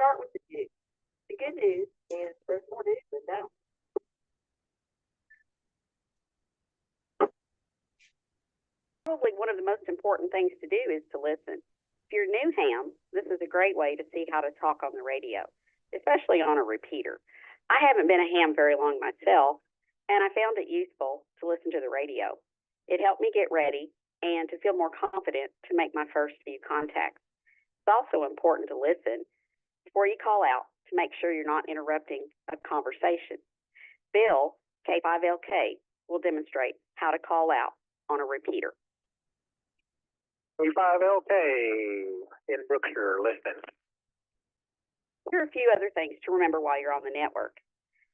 start with the news. The good news is there's more news than no. Probably one of the most important things to do is to listen. If you're new ham, this is a great way to see how to talk on the radio, especially on a repeater. I haven't been a ham very long myself, and I found it useful to listen to the radio. It helped me get ready and to feel more confident to make my first few contacts. It's also important to listen before you call out to make sure you're not interrupting a conversation. Bill, K5LK, will demonstrate how to call out on a repeater. K5LK in Brookshire, listening. Here are a few other things to remember while you're on the network.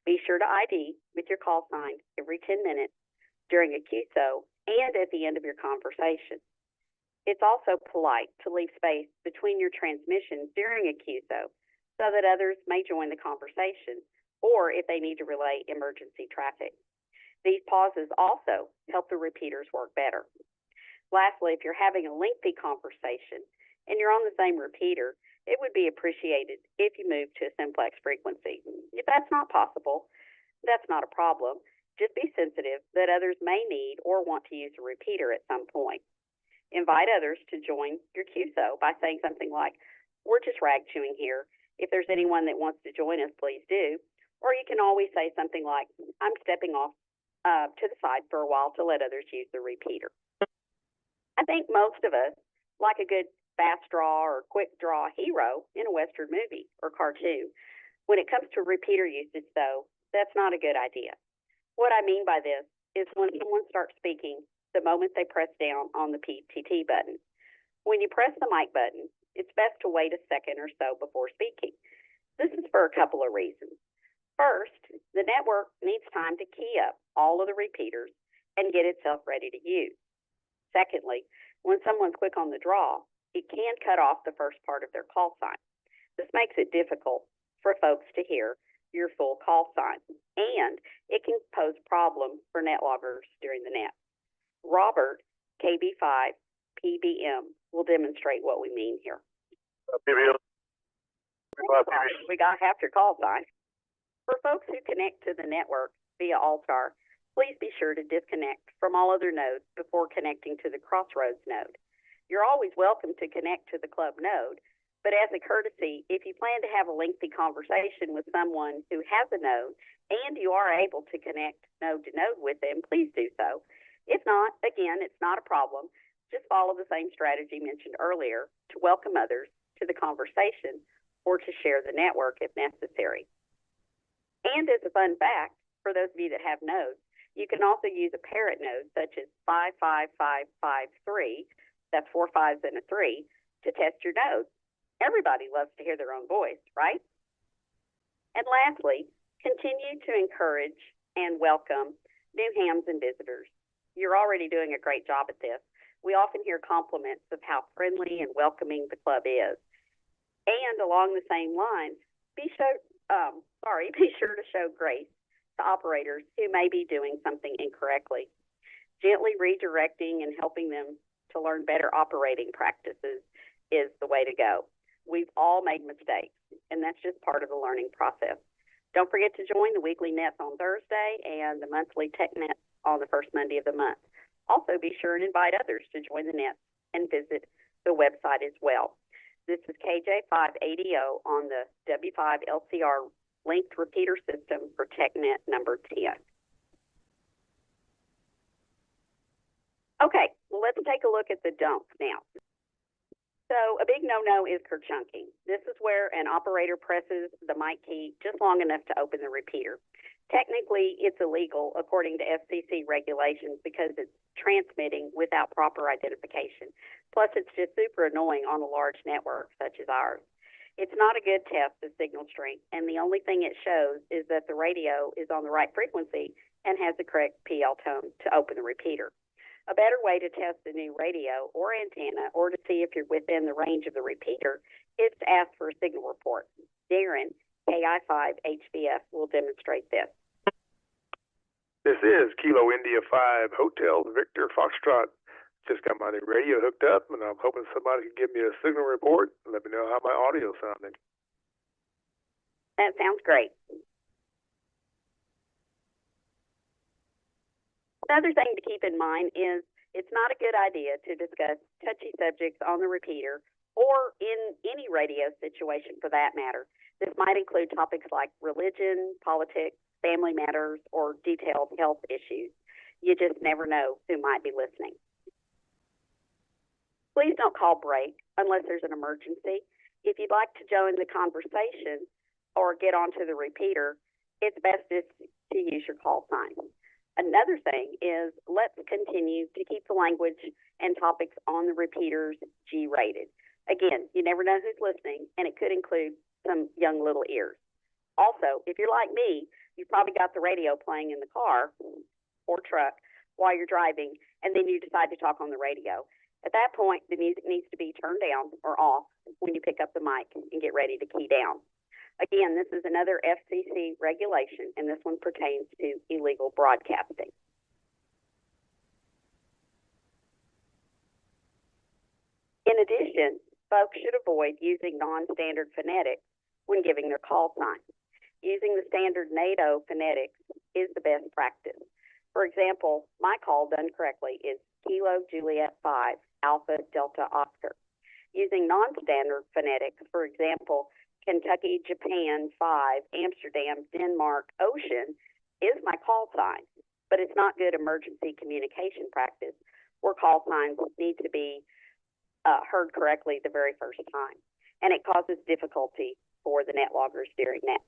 Be sure to ID with your call sign every 10 minutes during a QSO and at the end of your conversation. It's also polite to leave space between your transmissions during a QSO so that others may join the conversation or if they need to relay emergency traffic. These pauses also help the repeaters work better. Lastly, if you're having a lengthy conversation and you're on the same repeater, it would be appreciated if you move to a simplex frequency. If that's not possible, that's not a problem. Just be sensitive that others may need or want to use a repeater at some point. Invite others to join your QSO by saying something like, "We're just rag chewing here. If there's anyone that wants to join us, please do." Or you can always say something like, "I'm stepping off to the side for a while to let others use the repeater." I think most of us like a good fast draw or quick draw hero in a Western movie or cartoon. When it comes to repeater usage, though, that's not a good idea. What I mean by this is when someone starts speaking, the moment they press down on the PTT button. When you press the mic button, it's best to wait a second or so before speaking. This is for a couple of reasons. First, the network needs time to key up all of the repeaters and get itself ready to use. Secondly, when someone's quick on the draw, it can cut off the first part of their call sign. This makes it difficult for folks to hear your full call sign, and it can pose a problem for net loggers during the net. Robert, KB5 PBM, will demonstrate what we mean here. We got half your call sign. For folks who connect to the network via All-Star, please be sure to disconnect from all other nodes before connecting to the Crossroads node. You're always welcome to connect to the club node, but as a courtesy, if you plan to have a lengthy conversation with someone who has a node and you are able to connect node to node with them, please do so. If not, again, it's not a problem. Just follow the same strategy mentioned earlier to welcome others to the conversation or to share the network if necessary. And as a fun fact, for those of you that have nodes, you can also use a parent node such as 55553, that's 4 5s and a 3, to test your nodes. Everybody loves to hear their own voice, right? And lastly, continue to encourage and welcome new hams and visitors. You're already doing a great job at this. We often hear compliments of how friendly and welcoming the club is. And along the same lines, be sure to show grace to operators who may be doing something incorrectly. Gently redirecting and helping them to learn better operating practices is the way to go. We've all made mistakes, and that's just part of the learning process. Don't forget to join the weekly nets on Thursday and the monthly Tech Net on the first Monday of the month. Also, be sure and invite others to join the nets and visit the website as well. This is KJ580 on the W5LCR linked repeater system for TechNet number 10. Okay, well, let's take a look at the dumps now. So a big no-no is kerchunking. This is where an operator presses the mic key just long enough to open the repeater. Technically, it's illegal according to FCC regulations because it's transmitting without proper identification. Plus, it's just super annoying on a large network such as ours. It's not a good test of signal strength, and the only thing it shows is that the radio is on the right frequency and has the correct PL tone to open the repeater. A better way to test a new radio or antenna or to see if you're within the range of the repeater is to ask for a signal report. Darren, KI5HVF, will demonstrate this. This is Kilo India 5 Hotel Victor Foxtrot. Just got my new radio hooked up, and I'm hoping somebody can give me a signal report and let me know how my audio's sounding. That sounds great. Another thing to keep in mind is it's not a good idea to discuss touchy subjects on the repeater or in any radio situation for that matter. This might include topics like religion, politics, family matters, or detailed health issues. You just never know who might be listening. Please don't call break unless there's an emergency. If you'd like to join the conversation or get onto the repeater, it's best to use your call sign. Another thing is let's continue to keep the language and topics on the repeaters G-rated. Again, you never know who's listening, and it could include some young little ears. Also, if you're like me, you've probably got the radio playing in the car or truck while you're driving, and then you decide to talk on the radio. At that point, the music needs to be turned down or off when you pick up the mic and get ready to key down. Again, this is another FCC regulation, and this one pertains to illegal broadcasting. In addition, folks should avoid using non-standard phonetics when giving their call sign. Using the standard NATO phonetics is the best practice. For example, my call done correctly is Kilo Juliet 5, Alpha Delta Oscar. Using non-standard phonetics, for example, Kentucky, Japan, 5, Amsterdam, Denmark, Ocean, is my call sign, but it's not good emergency communication practice where call signs need to be heard correctly the very first time, and it causes difficulty for the net loggers during that.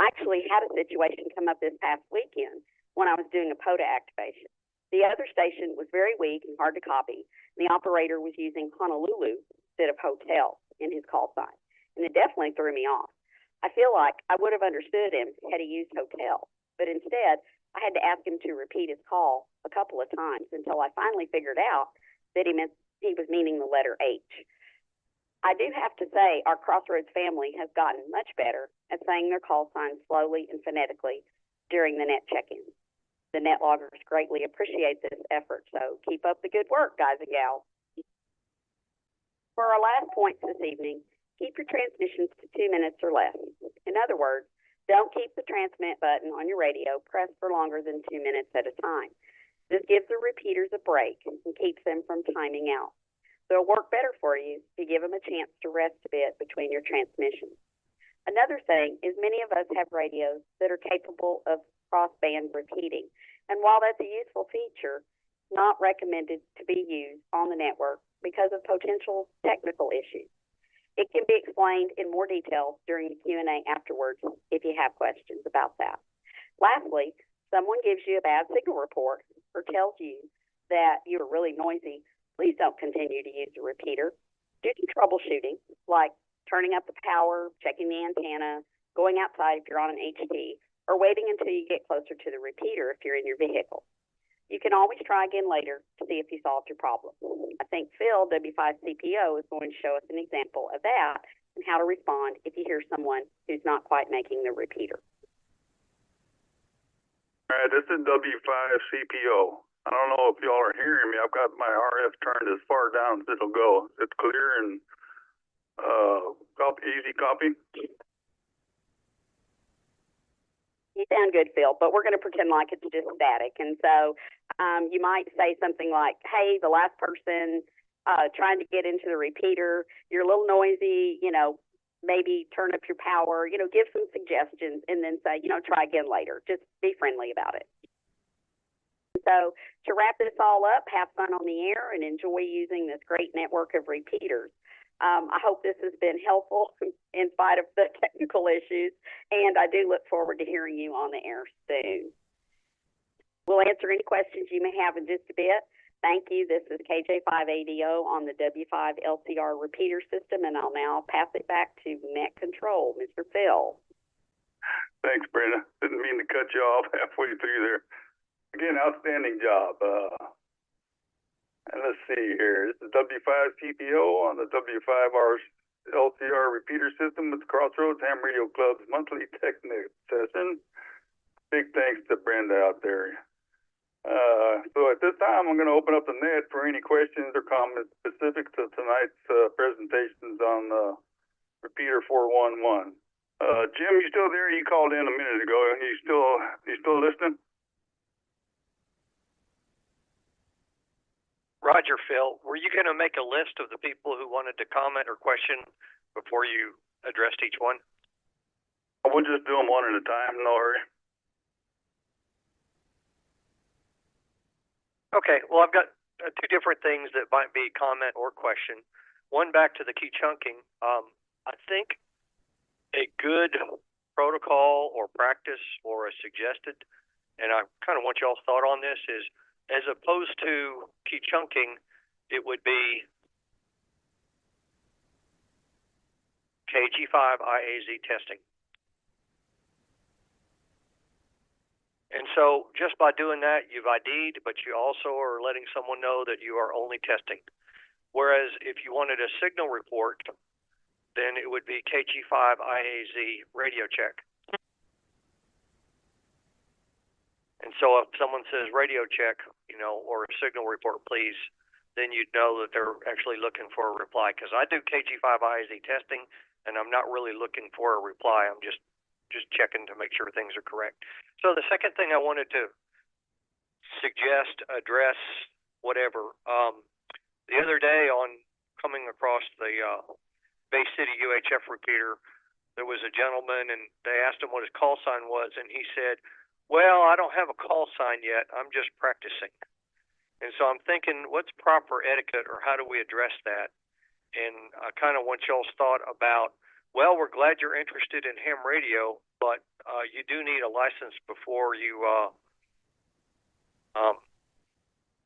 I actually had a situation come up this past weekend when I was doing a POTA activation. The other station was very weak and hard to copy, and the operator was using Honolulu instead of hotel in his call sign, and it definitely threw me off. I feel like I would have understood him had he used hotel, but instead I had to ask him to repeat his call a couple of times until I finally figured out that he was meaning the letter H. I do have to say our Crossroads family has gotten much better at saying their call signs slowly and phonetically during the net check-ins. The net loggers greatly appreciate this effort, so keep up the good work, guys and gals. For our last point this evening, keep your transmissions to 2 minutes or less. In other words, don't keep the transmit button on your radio pressed for longer than 2 minutes at a time. This gives the repeaters a break and keeps them from timing out. They'll work better for you if you give them a chance to rest a bit between your transmissions. Another thing is many of us have radios that are capable of cross-band repeating, and while that's a useful feature, not recommended to be used on the network because of potential technical issues. It can be explained in more detail during the Q&A afterwards if you have questions about that. Lastly, someone gives you a bad signal report or tells you that you're really noisy, please don't continue to use the repeater. Do some troubleshooting, like turning up the power, checking the antenna, going outside if you're on an HT, or waiting until you get closer to the repeater if you're in your vehicle. You can always try again later to see if you solved your problem. I think Phil, W5CPO, is going to show us an example of that and how to respond if you hear someone who's not quite making the repeater. All right, this is W5CPO. I don't know if y'all are hearing me. I've got my RF turned as far down as it'll go. It's clear and easy copy. You sound good, Phil, but we're going to pretend like it's just static. And so you might say something like, hey, the last person trying to get into the repeater, you're a little noisy, maybe turn up your power, give some suggestions and then say, try again later. Just be friendly about it. So to wrap this all up, have fun on the air and enjoy using this great network of repeaters. I hope this has been helpful in spite of the technical issues, and I do look forward to hearing you on the air soon. We'll answer any questions you may have in just a bit. Thank you. This is KJ5ADO on the W5LCR repeater system, and I'll now pass it back to Net Control, Mr. Phil. Thanks, Brenda. Didn't mean to cut you off halfway through there. Again, outstanding job. And let's see here. This is W5CPO on the W5LCR repeater system with the Crossroads Ham Radio Club's monthly Tech Net session. Big thanks to Brenda out there. So at this time, I'm going to open up the net for any questions or comments specific to tonight's presentations on repeater 411. Jim, you still there? You called in a minute ago. You still listening? Roger, Phil, were you going to make a list of the people who wanted to comment or question before you addressed each one? We'll just do them one at a time. No hurry. Okay, well, I've got two different things that might be comment or question. One, back to the key chunking. I think a good protocol or practice or a suggested, and I kind of want y'all's thought on this, is as opposed to key chunking, it would be KG5 IAZ testing. And so just by doing that, you've ID'd, but you also are letting someone know that you are only testing. Whereas if you wanted a signal report, then it would be KG5 IAZ radio check. And so if someone says radio check, or a signal report, please, then you'd know that they're actually looking for a reply. Because I do KG5 IAZ testing, and I'm not really looking for a reply. I'm just checking to make sure things are correct. So the second thing I wanted to suggest, address, whatever, the other day on coming across the Bay City UHF repeater, there was a gentleman, and they asked him what his call sign was, and he said, well, I don't have a call sign yet. I'm just practicing. And so I'm thinking, what's proper etiquette, or how do we address that? And I kind of want y'all's thought about, well, we're glad you're interested in ham radio, but you do need a license before you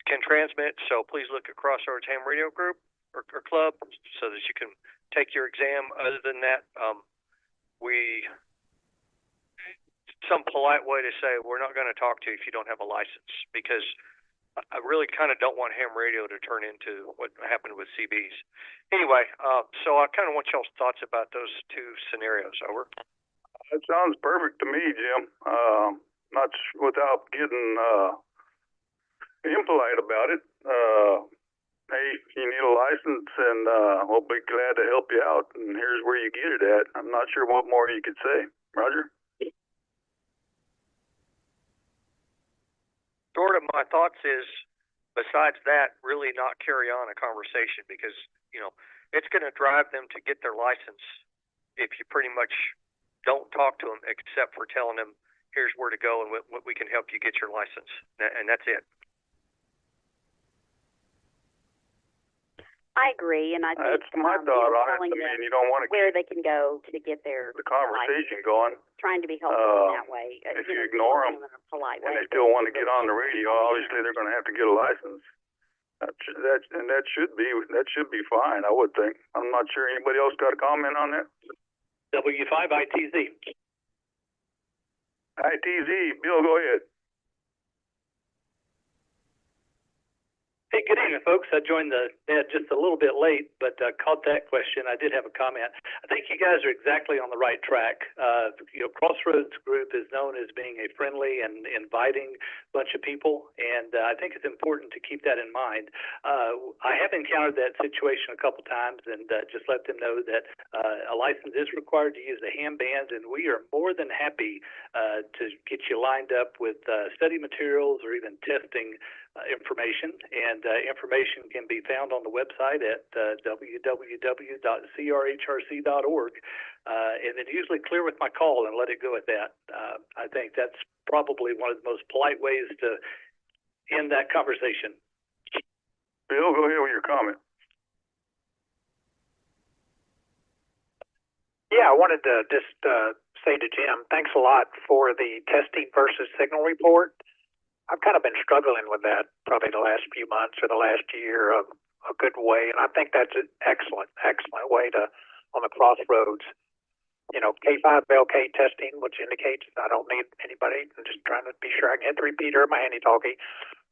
can transmit. So please look at Crossroads Ham Radio Group or Club so that you can take your exam. Other than that, some polite way to say we're not going to talk to you if you don't have a license, because I really kind of don't want ham radio to turn into what happened with CBs. Anyway, so I kind of want y'all's thoughts about those two scenarios. Over. That sounds perfect to me, Jim. Not without getting impolite about it. Hey, you need a license, and we'll be glad to help you out. And here's where you get it at. I'm not sure what more you could say. Roger? Sort of my thoughts is, besides that, really not carry on a conversation, because, it's going to drive them to get their license if you pretty much don't talk to them except for telling them, here's where to go and what we can help you get your license. And that's it. I agree, and I think that's my thought on it. I mean, you don't want to where they can go to get their the conversation going. Trying to be helpful in that way. If you ignore them in a polite way, and they still want to get on the radio, obviously they're going to have to get a license. That should be fine, I would think. I'm not sure anybody else got a comment on that. W5 ITZ. ITZ, Bill, go ahead. Hey, good evening, folks. I joined the net just a little bit late, but caught that question. I did have a comment. I think you guys are exactly on the right track. Crossroads Group is known as being a friendly and inviting bunch of people, and I think it's important to keep that in mind. I have encountered that situation a couple times, and just let them know that a license is required to use the ham bands, and we are more than happy to get you lined up with study materials or even testing information, and information can be found on the website at www.CRHRC.org, and then usually clear with my call and let it go at that. I think that's probably one of the most polite ways to end that conversation. Bill, go ahead with your comment. Yeah, I wanted to just say to Jim, thanks a lot for the testing versus signal report. I've kind of been struggling with that probably the last few months or the last year a good way, and I think that's an excellent way to, on the Crossroads, K5LK testing, which indicates I don't need anybody. I'm just trying to be sure I can hit the repeater, my handy-talkie,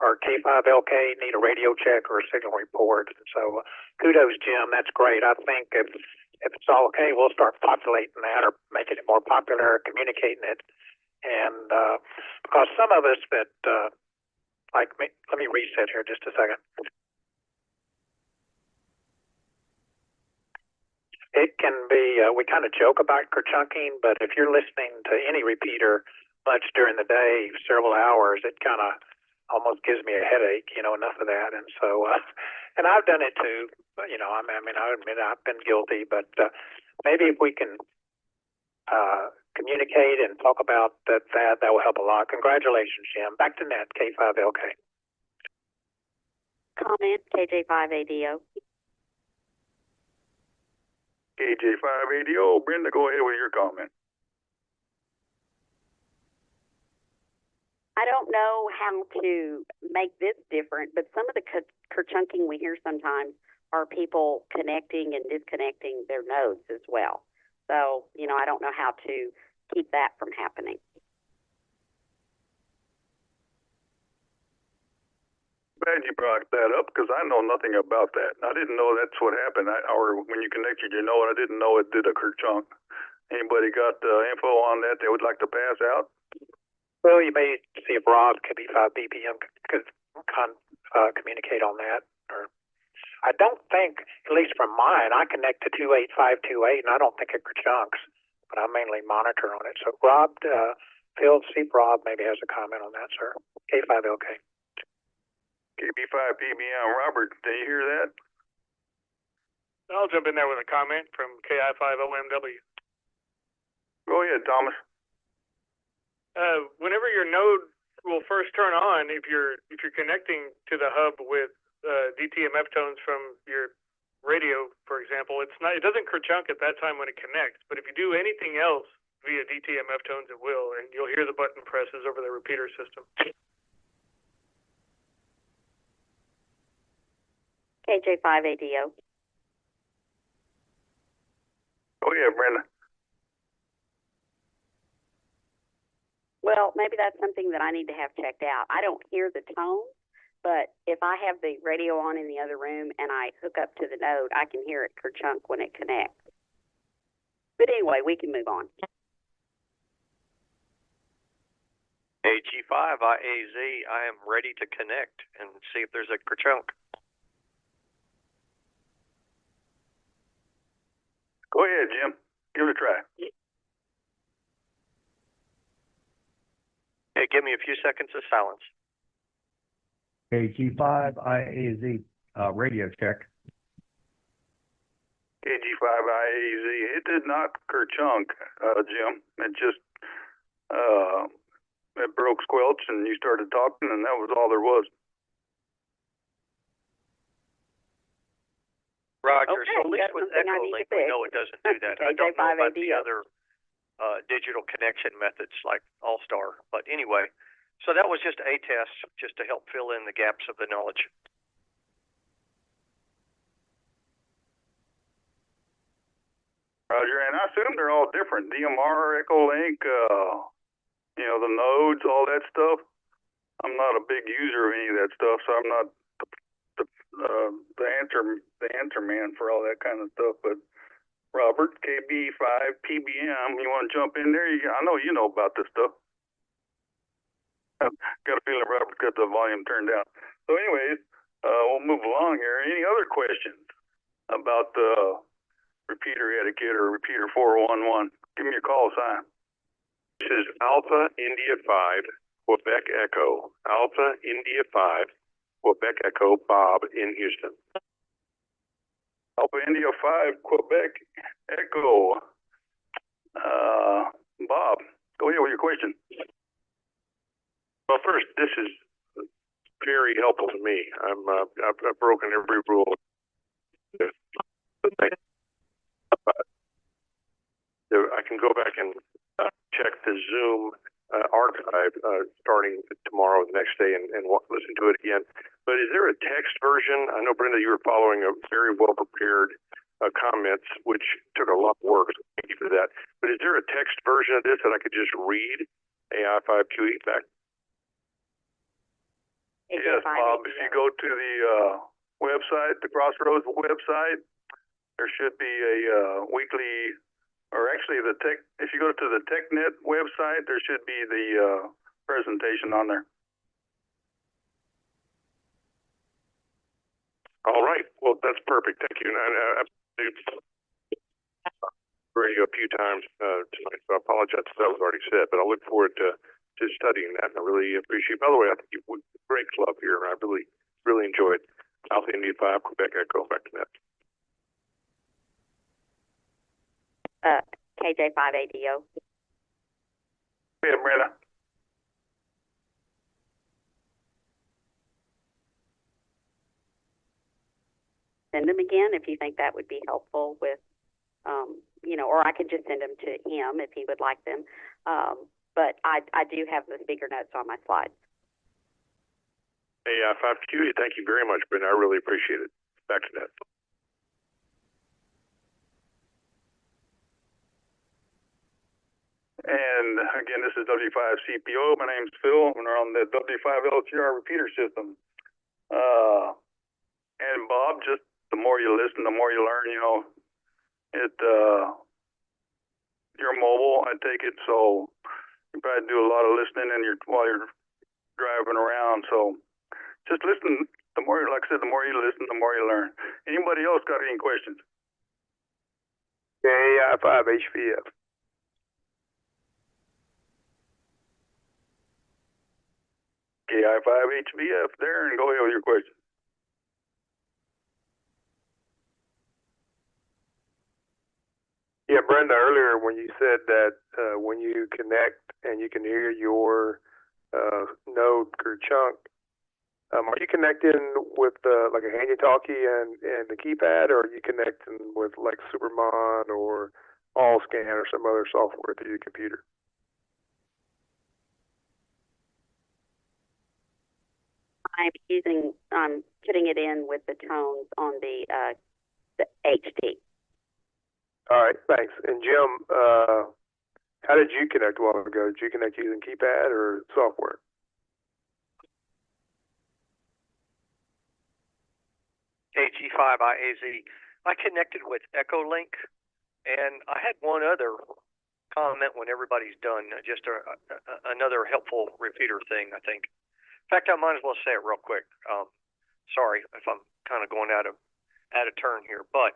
or K5LK need a radio check or a signal report. So kudos, Jim. That's great. I think if it's all okay, we'll start populating that or making it more popular, communicating it. And because some of us that, like me, let me reset here just a second. it can be, we kind of joke about kerchunking, but if you're listening to any repeater much during the day, several hours, it kind of almost gives me a headache, enough of that. And so, and I've done it too, I admit I've been guilty, but maybe if we can communicate and talk about that will help a lot. Congratulations, Jim. Back to net, K5LK. Comment, KJ5ADO. KJ5ADO, Brenda, go ahead with your comment. I don't know how to make this different, but some of the kerchunking we hear sometimes are people connecting and disconnecting their nodes as well. So, I don't know how to keep that from happening. Glad you brought that up because I know nothing about that. I didn't know that's what happened. Or when you connected your node, I didn't know it did a kerchunk. Anybody got info on that they would like to pass out? Well, you may see if Rob KB5 BPM could communicate on that. Or I don't think, at least from mine, I connect to 28528, and I don't think it kerchunks, but I mainly monitor on it. So Rob, Phil, see if Rob maybe has a comment on that, sir. K5LK. KB5 PBM. Robert, did you hear that? I'll jump in there with a comment from KI5OMW. Go ahead, Thomas. Whenever your node will first turn on, if you're connecting to the hub with DTMF tones from your radio, for example, it doesn't kerchunk at that time when it connects. But if you do anything else via DTMF tones, it will, and you'll hear the button presses over the repeater system. KJ5ADO. Go ahead, Brenda. Well, maybe that's something that I need to have checked out. I don't hear the tone, but if I have the radio on in the other room and I hook up to the node, I can hear it kerchunk when it connects. But anyway, we can move on. AG5IAZ, I am ready to connect and see if there's a kerchunk. Go ahead, Jim. Give it a try. Hey, give me a few seconds of silence. KG5IAZ, radio check. KG5IAZ. It did not kerchunk, Jim. It just it broke squelch, and you started talking, and that was all there was. Roger. Okay, So at least with Echolink, we know it doesn't do that. I don't know about the other digital connection methods like All-Star. But anyway, so that was just a test just to help fill in the gaps of the knowledge. Roger, and I assume they're all different. DMR, Echolink, the nodes, all that stuff. I'm not a big user of any of that stuff, so I'm not the answer man for all that kind of stuff. But Robert, KB5 PBM, you want to jump in there? I know you know about this stuff. Got a feeling Robert got the volume turned down. So anyways, we'll move along here. Any other questions about the repeater etiquette or repeater 411? Give me a call sign. This is Alpha India 5, Quebec Echo. Alpha India 5, Quebec Echo, Bob in Houston. Alpha India 5, Quebec Echo. Bob, go ahead with your question. Well, first, this is very helpful to me. I've broken every rule. I can go back and check the Zoom archive starting tomorrow, the next day, and listen to it again. But is there a text version? I know, Brenda, you were following a very well-prepared comments, which took a lot of work. So thank you for that. But is there a text version of this that I could just read? AI5QE back. Yes, Bob. If you go to the website, the Crossroads website, there should be a weekly, or actually the tech. If you go to the Tech Net website, there should be the presentation on there. All right. Well, that's perfect. Thank you. radio a few times tonight, so I apologize if that was already said, but I look forward to studying that, and I really appreciate. By the way, I think you're a great club here, and I really enjoyed South India 5, Quebec Echo, back to that. KJ5ADO. Yeah, Brenda. Send them again if you think that would be helpful with, or I could just send them to him if he would like them. But I do have the speaker notes on my slides. Hey, 5Q, thank you very much, Brenda. I really appreciate it. Back to that. And again, this is W5CPO. My name's Phil, and we're on the W5LTR repeater system. And Bob, just the more you listen, the more you learn. You're mobile, I take it, so you probably do a lot of listening while you're driving around. So just listen. The more, like I said, the more you listen, the more you learn. Anybody else got any questions? KI5HVF. KI5HVF, Darren, go ahead with your question. Yeah, Brenda, earlier when you said that when you connect and you can hear your node or chunk, are you connecting with like a handy-talkie and the keypad, or are you connecting with like Supermon or AllScan or some other software through your computer? I'm putting it in with the tones on the HD. All right, thanks. And Jim, how did you connect a while ago? Did you connect using keypad or software? KG5IAZ. I connected with EchoLink, and I had one other comment when everybody's done, just another helpful repeater thing, I think. In fact, I might as well say it real quick. Sorry if I'm kind of going out of turn here, but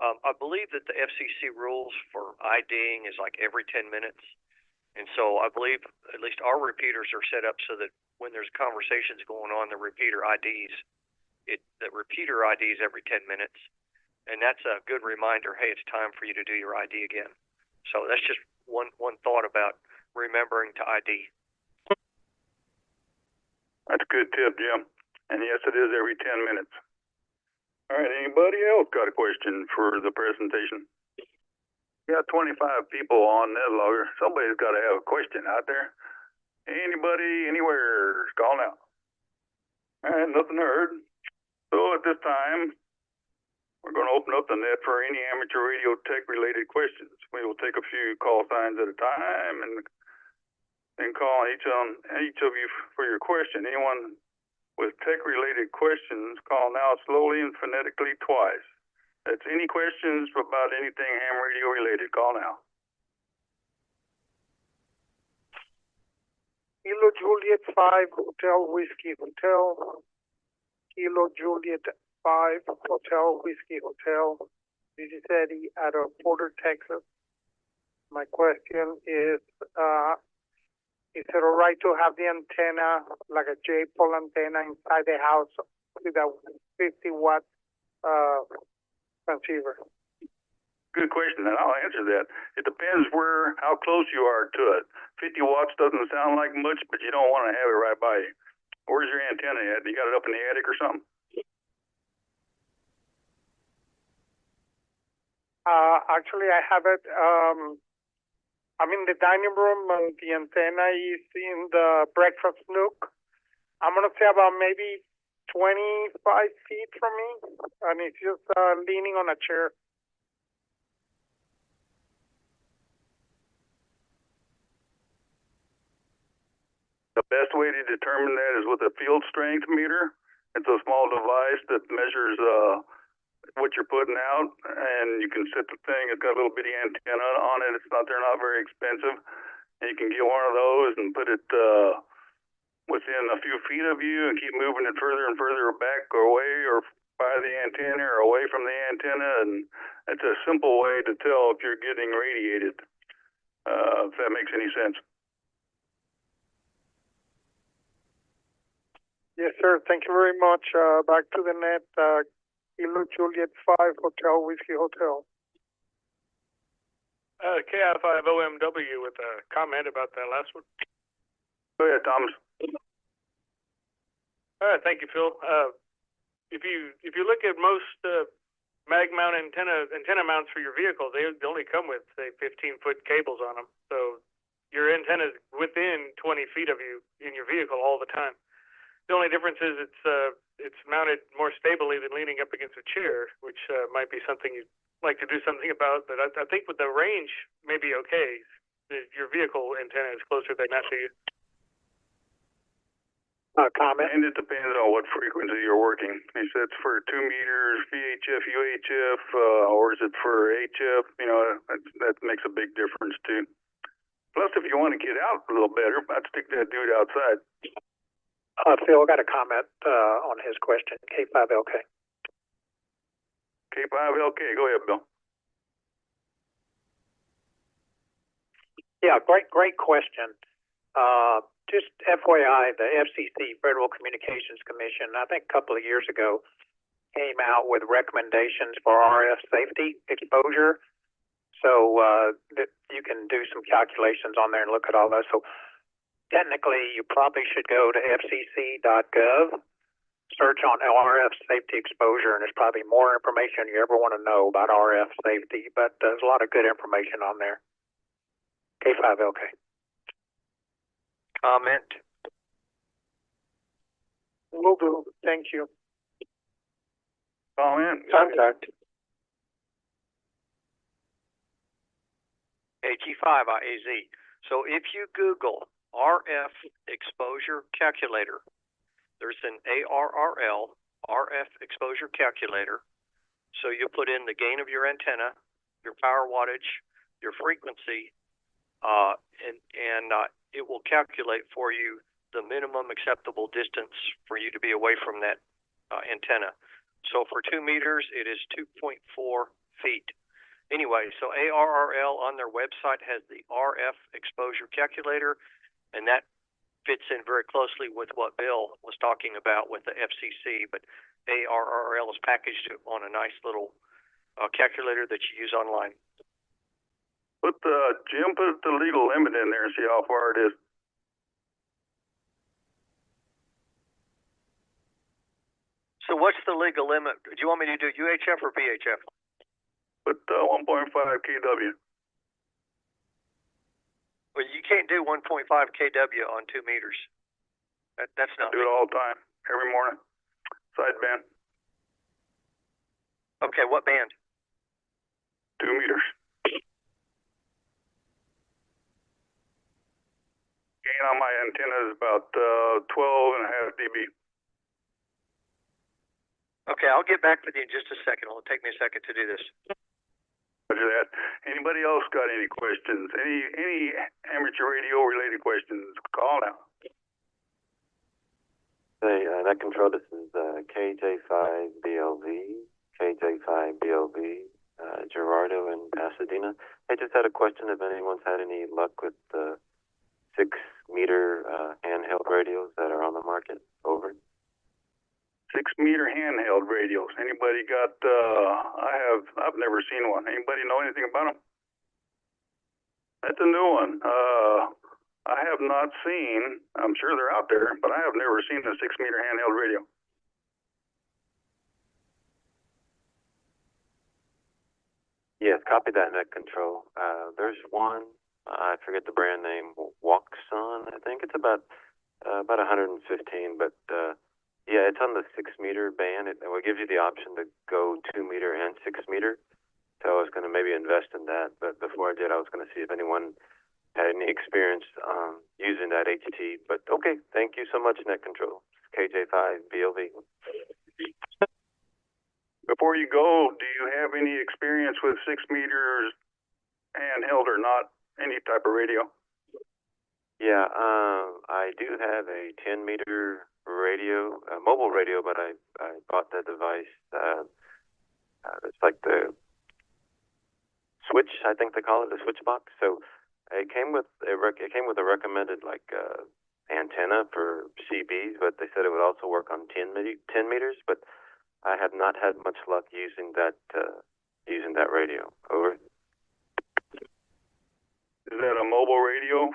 I believe that the FCC rules for IDing is like every 10 minutes. And so I believe at least our repeaters are set up so that when there's conversations going on, the repeater IDs every 10 minutes. And that's a good reminder, hey, it's time for you to do your ID again. So that's just one thought about remembering to ID. That's a good tip, Jim. And yes, it is every 10 minutes. All right, anybody else got a question for the presentation? We got 25 people on NetLogger. Somebody's got to have a question out there. Anybody, anywhere, call now. All right, nothing heard. So at this time, we're going to open up the net for any amateur radio tech related questions. We will take a few call signs at a time and call each of you for your question. Anyone with tech related questions, call now slowly and phonetically twice. That's any questions about anything ham radio related. Call now. Kilo Juliet 5 Hotel Whiskey Hotel. Kilo Juliet 5 Hotel Whiskey Hotel. This is Eddie out of Porter, Texas. My question is it all right to have the antenna, like a J-pole antenna inside the house with a 50-watt transceiver? Good question, and I'll answer that. It depends how close you are to it. 50 watts doesn't sound like much, but you don't want to have it right by you. Where's your antenna at? You got it up in the attic or something? Actually, I have it. I'm in the dining room, and the antenna is in the breakfast nook. I'm gonna say about maybe 25 feet from me, and it's just leaning on a chair. The best way to determine that is with a field strength meter. It's a small device that measures what you're putting out, and you can set the thing. It's got a little bitty antenna on it. They're not very expensive. And you can get one of those and put it within a few feet of you and keep moving it further and further back or away or by the antenna or away from the antenna, and it's a simple way to tell if you're getting radiated, if that makes any sense. Yes, sir. Thank you very much. Back to the net. Kilo Juliet 5 Hotel Whiskey Hotel. KI5OMW with a comment about that last one. Go ahead, Thomas. All right, thank you, Phil. If you look at most mag mount antenna mounts for your vehicle, they only come with, say, 15-foot cables on them. So your antenna is within 20 feet of you in your vehicle all the time. The only difference is it's mounted more stably than leaning up against a chair, which might be something you'd like to do something about. But I think with the range, maybe okay. Your vehicle antenna is closer than that to you. Comment? And it depends on what frequency you're working. He said it's for 2 meters, VHF, UHF, or is it for HF? You know, that makes a big difference too. Plus, if you want to get out a little better, I'd stick that dude outside. Phil, got a comment on his question. K5LK. K5LK, go ahead, Bill. Yeah, great question. Just FYI, the FCC, Federal Communications Commission, I think a couple of years ago, came out with recommendations for RF safety exposure. So that you can do some calculations on there and look at all that. So technically, you probably should go to fcc.gov, search on RF safety exposure, and there's probably more information you ever want to know about RF safety. But there's a lot of good information on there. K5LK. Comment. Will do. Thank you. Comment. Contact. AG5IAZ. So if you Google RF exposure calculator, there's an ARRL, RF exposure calculator. So you put in the gain of your antenna, your power wattage, your frequency, and it will calculate for you the minimum acceptable distance for you to be away from that antenna. So for 2 meters, it is 2.4 feet. Anyway, so ARRL on their website has the RF exposure calculator, and that fits in very closely with what Bill was talking about with the FCC, but ARRL has packaged it on a nice little calculator that you use online. Jim, put the legal limit in there and see how far it is. So what's the legal limit? Do you want me to do UHF or VHF? Put 1.5 kW. Well, you can't do 1.5 kW on 2 meters. That's not. I do it all the time, every morning. Sideband. Okay, what band? 2 meters. Gain on my antenna is about 12.5 dB. Okay, I'll get back with you in just a second. It'll take me a second to do this. Roger that. Anybody else got any questions? Any amateur radio related questions? Call now. Hey, net control. This is KJ5BLV, KJ5BLV, Gerardo in Pasadena. I just had a question if anyone's had any luck with the 6-meter handheld radios that are on the market. Over. 6-meter handheld radios. Anybody got? I've never seen one. Anybody know anything about them? That's a new one. I have not seen. I'm sure they're out there, but I have never seen a 6-meter handheld radio. Yes, copy that, net control. There's one. I forget the brand name. Walkson. I think it's about 115, but. Yeah, it's on the 6-meter band. It will give you the option to go 2-meter and 6-meter. So I was going to maybe invest in that. But before I did, I was going to see if anyone had any experience using that HT. But okay, thank you so much, Net Control. KJ5BLV. Before you go, do you have any experience with 6 meters handheld or not? Any type of radio? Yeah, I do have a 10-meter radio, mobile radio, but I bought the device. It's like the switch, I think they call it, the switch box. So it came with a recommended antenna for CBs, but they said it would also work on 10 meters. But I have not had much luck using that radio. Over. Is that a mobile radio?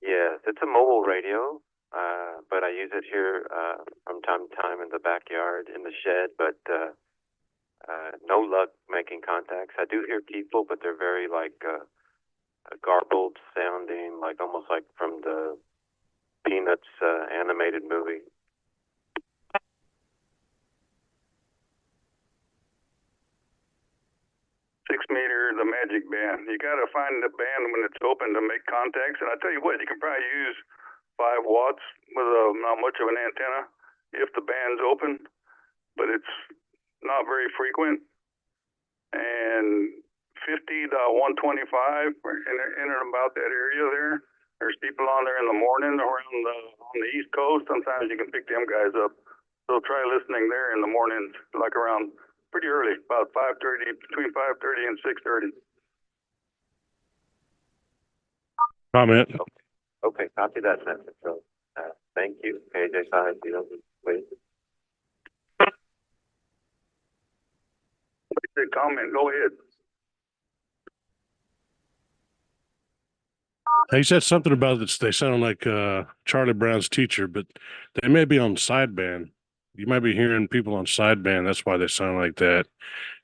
Yes, it's a mobile radio, but I use it here from time to time in the backyard, in the shed, but no luck making contacts. I do hear people, but they're very garbled sounding, almost like from the Peanuts animated movie. 6 meter, the magic band. You got to find the band when it's open to make contacts. And I tell you what, you can probably use 5 watts with not much of an antenna if the band's open, but it's not very frequent. And 50.125 in and about that area there. There's people on there in the morning around on the East Coast. Sometimes you can pick them guys up. So try listening there in the morning, like around pretty early, about 5:30, between 5:30 and 6:30. Comment. Okay, copy that message. So, thank you, KJ5. Wait. Comment, go ahead. He said something about this. They sound like Charlie Brown's teacher, but they may be on sideband. You might be hearing people on sideband. That's why they sound like that.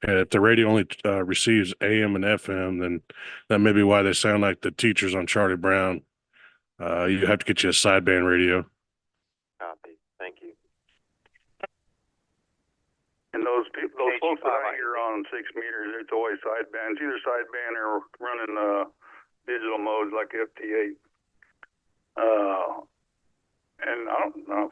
And if the radio only receives AM and FM, then that may be why they sound like the teachers on Charlie Brown. You have to get you a sideband radio. Copy. Thank you. And those folks that I hear on 6 meters, it's always sideband. It's either sideband or running digital modes like FT8. And I don't know.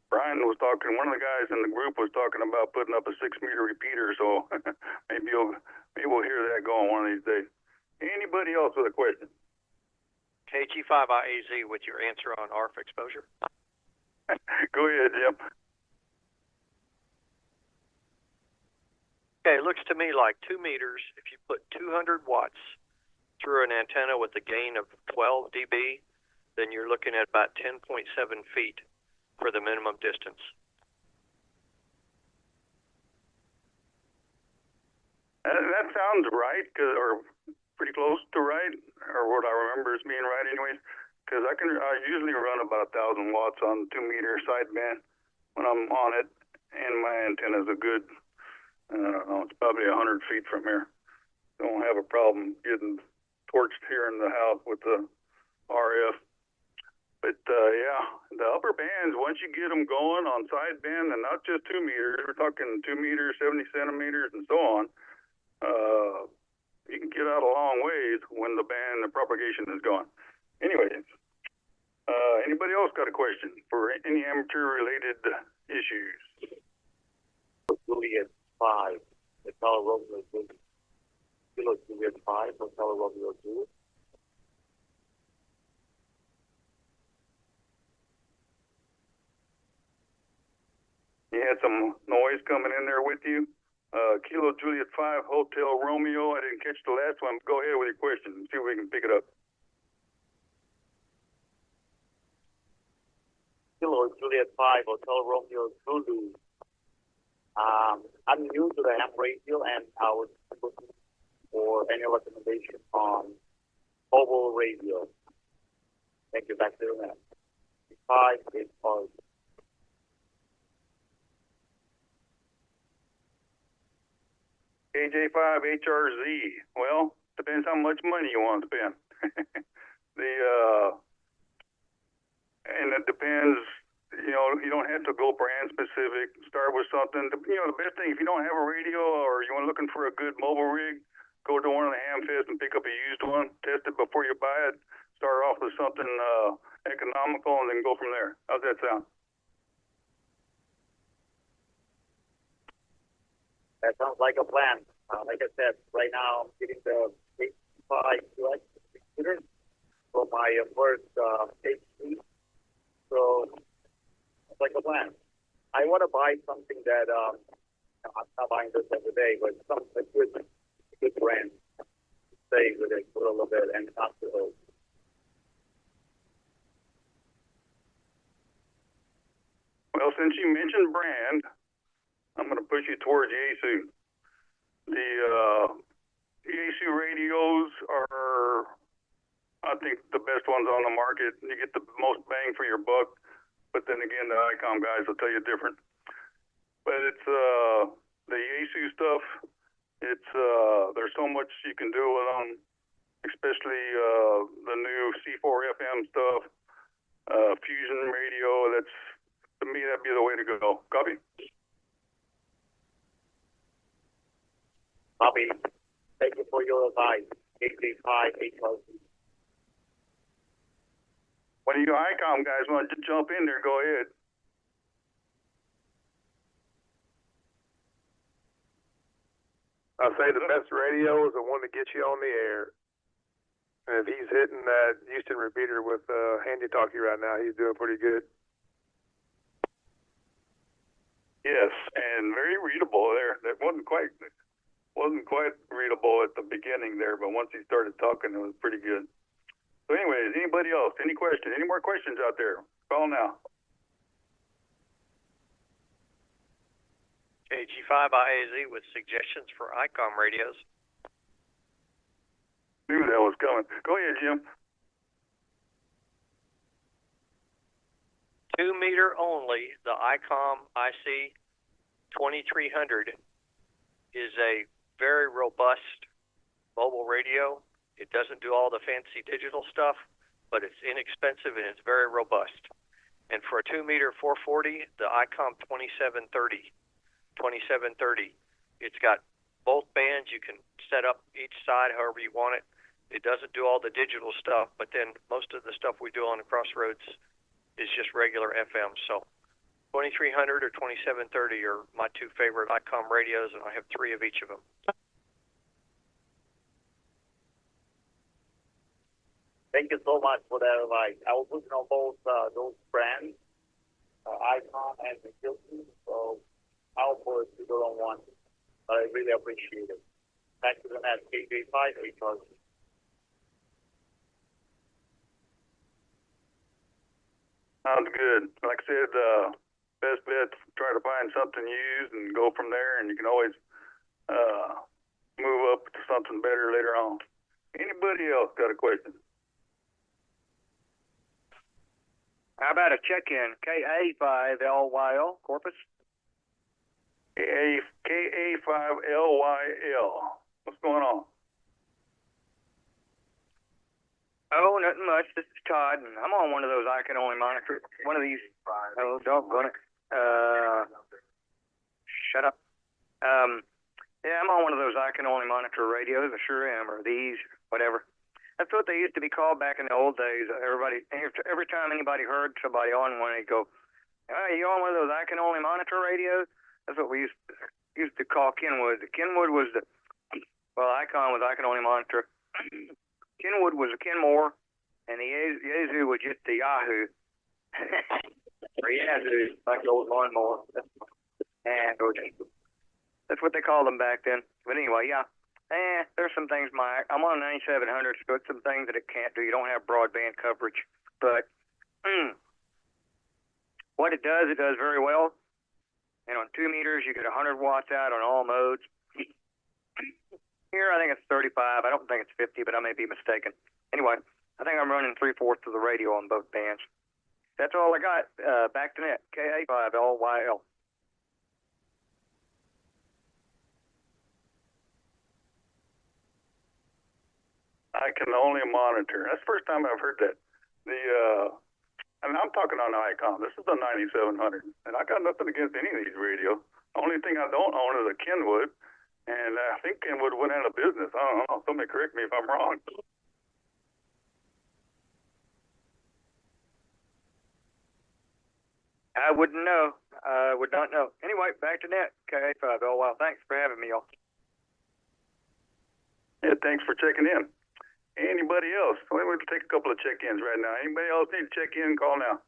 Brian was talking. One of the guys in the group was talking about putting up a 6 meter repeater. So maybe we'll hear that going one of these days. Anybody else with a question? KG5IAZ with your answer on ARF exposure. Go ahead, Jim. Okay, it looks to me like 2 meters. If you put 200 watts through an antenna with a gain of 12 dB, then you're looking at about 10.7 feet for the minimum distance. That sounds right, or pretty close to right, or what I remember as being right anyways, because I usually run about 1,000 watts on 2 meter sideband when I'm on it, and my antenna's a good, I don't know, it's probably 100 feet from here. Don't have a problem getting torched here in the house with the RF. But yeah, the upper bands, once you get them going on sideband, and not just 2 meters, we're talking 2 meters, 70 centimeters, and so on, you can get out a long ways when the propagation is gone. Anyways, anybody else got a question for any amateur-related issues? Juliet 5, Hotel Romeo 2. Kilo Juliet 5, Hotel Romeo 2. You had some noise coming in there with you. Kilo Juliet 5, Hotel Romeo. I didn't catch the last one. Go ahead with your question and see if we can pick it up. Kilo Juliet 5, Hotel Romeo Zulu. I'm new to the ham radio, and I was looking for any recommendation on mobile radio. Thank you. Back to you, man. 5 is hard. KJ5HRZ. Well, depends how much money you want to spend. And it depends, you don't have to go brand specific. Start with something. The best thing, if you don't have a radio or you're looking for a good mobile rig, go to one of the ham fests and pick up a used one. Test it before you buy it. Start off with something economical and then go from there. How's that sound? That sounds like a plan. Like I said, right now I'm getting the 5 US student for my first HP. So it's like a plan. I want to buy something that I'm not buying this every day, but something a good brand. Stay with it for a little bit and not too old. Well, since you mentioned brand, I'm going to push you towards Yaesu. The Yaesu radios are, I think, the best ones on the market. You get the most bang for your buck, but then again, the ICOM guys will tell you different. But it's the Yaesu stuff. It's there's so much you can do with them, especially the new C4 FM stuff, fusion radio. That's, to me, that'd be the way to go. Copy? Copy. Thank you for your advice. 835-812. When you ICOM guys want to jump in there, go ahead. I say the best radio is the one that gets you on the air. And if he's hitting that Houston repeater with handy talkie right now, he's doing pretty good. Yes, and very readable there. That wasn't quite readable at the beginning there, but once he started talking, it was pretty good. So anyways, anybody else? Any questions? Any more questions out there? Call now. KG5IAZ with suggestions for ICOM radios. Knew that was coming. Go ahead, Jim. 2 meter only, the ICOM IC 2300 is a very robust mobile radio. It doesn't do all the fancy digital stuff, but it's inexpensive and it's very robust. And for a 2 meter 440, the ICOM 2730, it's got both bands. You can set up each side however you want it. It doesn't do all the digital stuff, but then most of the stuff we do on the Crossroads is just regular FM. So 2300 or 2730 are my two favorite ICOM radios, and I have 3 of each of them. Thank you so much for that advice. I was looking on both those brands, ICOM and the Hilton, so I'll put it on one. I really appreciate it. Back to the net, KJ5. Sounds good. Like I said, best bet, try to find something used and go from there, and you can always move up to something better later on. Anybody else got a question? How about a check-in? KA5LYL, Corpus? KA5LYL. What's going on? Oh, nothing much. This is Todd, and I'm on one of those I can only monitor. One of these. Oh, doggone it. Shut up. Yeah, I'm on one of those I can only monitor radios. I sure am, or these, whatever. That's what they used to be called back in the old days. Every time anybody heard somebody on one, they'd go, "Oh, you on one of those I can only monitor radios?" That's what we used to call Kenwood. The Kenwood was ICOM was I can only monitor. Kenwood was a Kenmore, and the Yazoo was just the Yahoo. Or Yazoo, like the old lawnmower. And that's what they called them back then. But anyway, yeah. There's some things I'm on a 9700, so it's some things that it can't do. You don't have broadband coverage. But what it does very well. And on 2 meters, you get 100 watts out on all modes. Here, I think it's 35. I don't think it's 50, but I may be mistaken. Anyway, I think I'm running 3/4 of the radio on both bands. That's all I got. Back to net. KA5LYL. I can only monitor. That's the first time I've heard that. And I'm talking on the ICOM. This is the 9700, and I got nothing against any of these radios. The only thing I don't own is a Kenwood, and I think Kenwood went out of business. I don't know. Somebody correct me if I'm wrong. I wouldn't know. I would not know. Anyway, back to net. KA5LYL. Thanks for having me, y'all. Yeah, thanks for checking in. Anybody else? We'll take a couple of check-ins right now. Anybody else need to check in? Call now.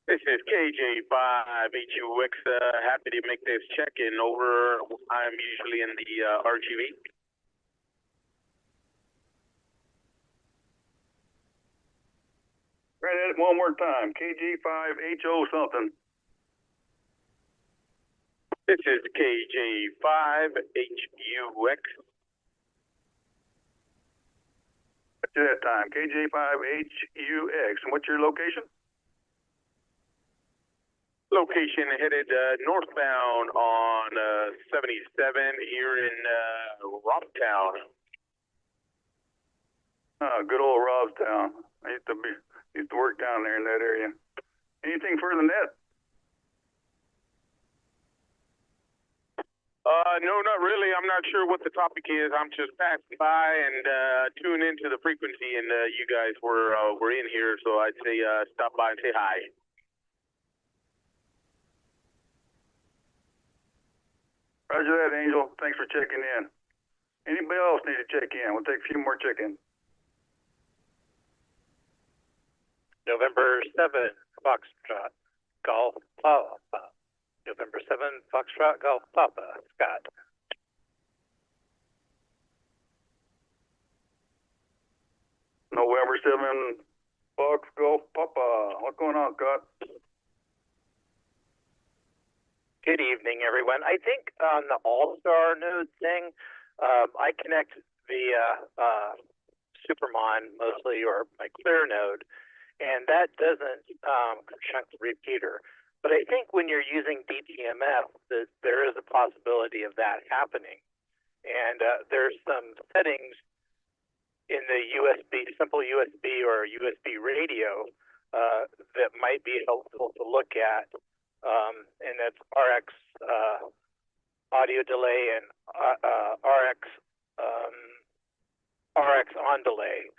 This is KJ5HUX. Happy to make this check-in over. I'm usually in the RGV. Right at it one more time. KG5HO something. This is KJ5HUX. What's that time? KJ5HUX. And what's your location? Location headed northbound on 77 here in Robstown. Good old Robstown. I used to work down there in that area. Anything further than that? No, not really. I'm not sure what the topic is. I'm just passing by and tuned into the frequency, and you guys were in here, so I'd say stop by and say hi. Roger that, Angel. Thanks for checking in. Anybody else need to check in? We'll take a few more check-ins. November 7, Foxtrot, Golf Papa. November 7, Foxtrot, Golf Papa, Scott. November 7, Fox Golf Papa. What's going on, Scott? Good evening, everyone. I think on the All-Star node thing, I connect via Supermon mostly, or my Clear node, and that doesn't chunk the repeater. But I think when you're using DTMF, there is a possibility of that happening. And there's some settings in the USB, simple USB or USB radio that might be helpful to look at. And that's RX audio delay and RX on delay.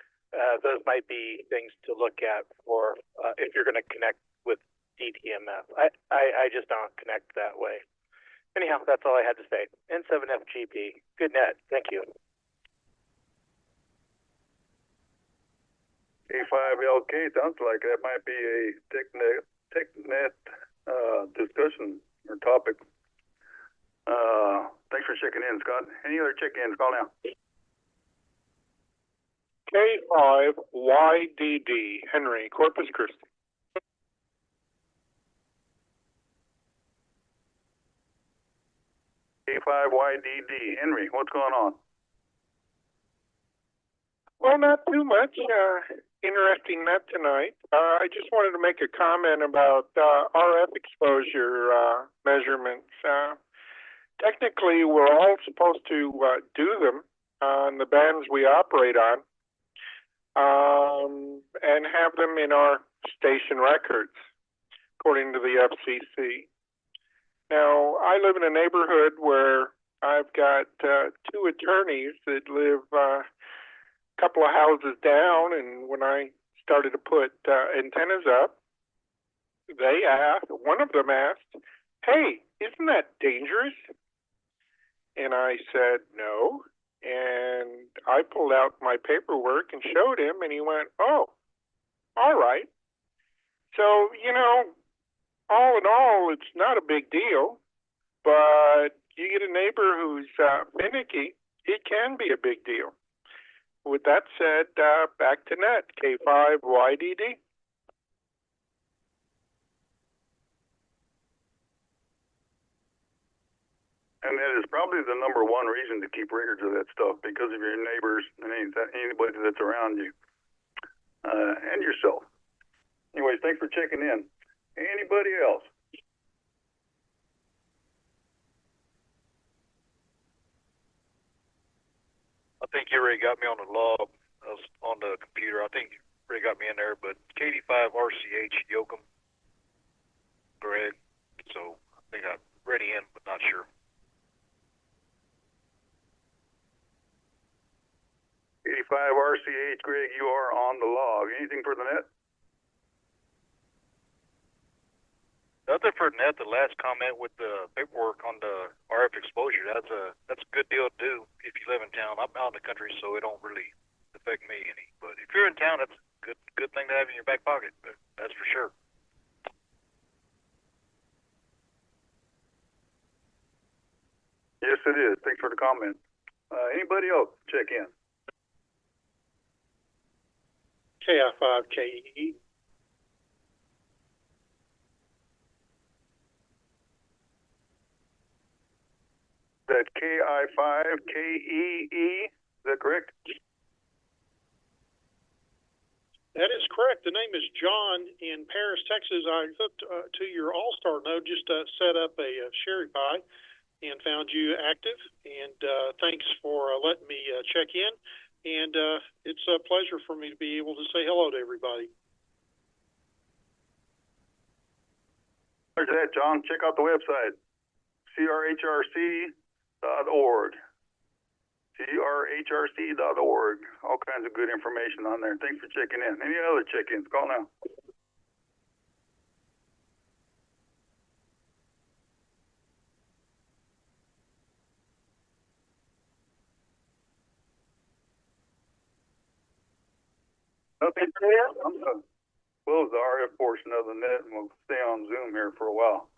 Those might be things to look at for if you're going to connect with DTMF. I just don't connect that way. Anyhow, that's all I had to say. N7FGP. Good net. Thank you. K5LK sounds like that might be a Tech Net discussion or topic. Thanks for checking in, Scott. Any other check-ins? Call now. K5YDD, Henry, Corpus Christi. K5YDD, Henry, what's going on? Well, not too much. Interesting net tonight. I just wanted to make a comment about RF exposure measurements. Technically, we're all supposed to do them on the bands we operate on and have them in our station records, according to the FCC. Now, I live in a neighborhood where I've got two attorneys that live couple of houses down, and when I started to put antennas up, one of them asked, "Hey, isn't that dangerous?" And I said, "No." And I pulled out my paperwork and showed him, and he went, "Oh, all right." So, all in all, it's not a big deal, but you get a neighbor who's finicky, it can be a big deal. With that said, back to net, K5YDD. And that is probably the number one reason to keep records of that stuff, because of your neighbors and anybody that's around you and yourself. Anyways, thanks for checking in. Anybody else? I think you already got me on the log. I was on the computer. I think you already got me in there, but KD5RCH Yoakum, Greg. So I think I'm ready in, but not sure. KD5RCH, Greg, you are on the log. Anything for the net? Other for Net, the last comment with the paperwork on the RF exposure, that's a good deal to do if you live in town. I'm out in the country, so it don't really affect me any. But if you're in town, that's a good thing to have in your back pocket. That's for sure. Yes, it is. Thanks for the comment. Anybody else check in? KI5KEE. That KI5KEE, is that correct? That is correct. The name is John in Paris, Texas. I hooked to your All-Star node, just set up a Sherry Pie and found you active. And thanks for letting me check in. And it's a pleasure for me to be able to say hello to everybody. There's that, John. Check out the website, CRHRC.org. CRHRC.org. All kinds of good information on there. Thanks for checking in. Any other check-ins? Call now. Nothing. I'm going to close the RF portion of the net and we'll stay on Zoom here for a while.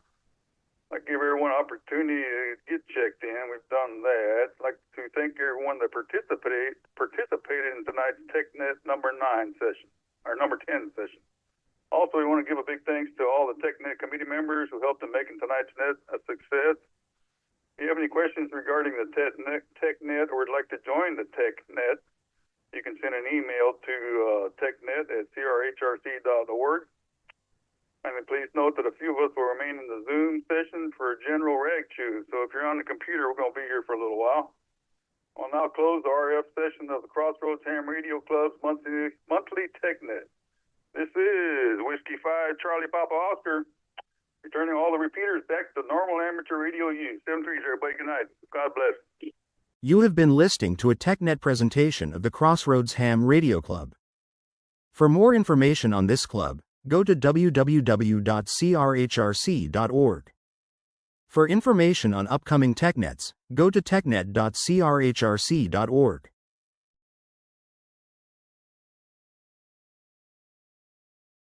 I'd like to give everyone an opportunity to get checked in. We've done that. I'd like to thank everyone that participated in tonight's Tech Net number 9 session, or number 10 session. Also, we want to give a big thanks to all the Tech Net committee members who helped in making tonight's net a success. If you have any questions regarding the Tech Net or would like to join the Tech Net, you can send an email to technet@crhrc.org. And please note that a few of us will remain in the Zoom session for a general rag chew. So if you're on the computer, we're going to be here for a little while. I'll now close the RF session of the Crossroads Ham Radio Club's monthly Tech Net. This is Whiskey 5 Charlie Papa Oscar, returning all the repeaters back to normal amateur radio use. 730, everybody, good night. God bless. You have been listening to a TechNet presentation of the Crossroads Ham Radio Club. For more information on this club, go to www.crhrc.org. For information on upcoming TechNets, go to technet.crhrc.org.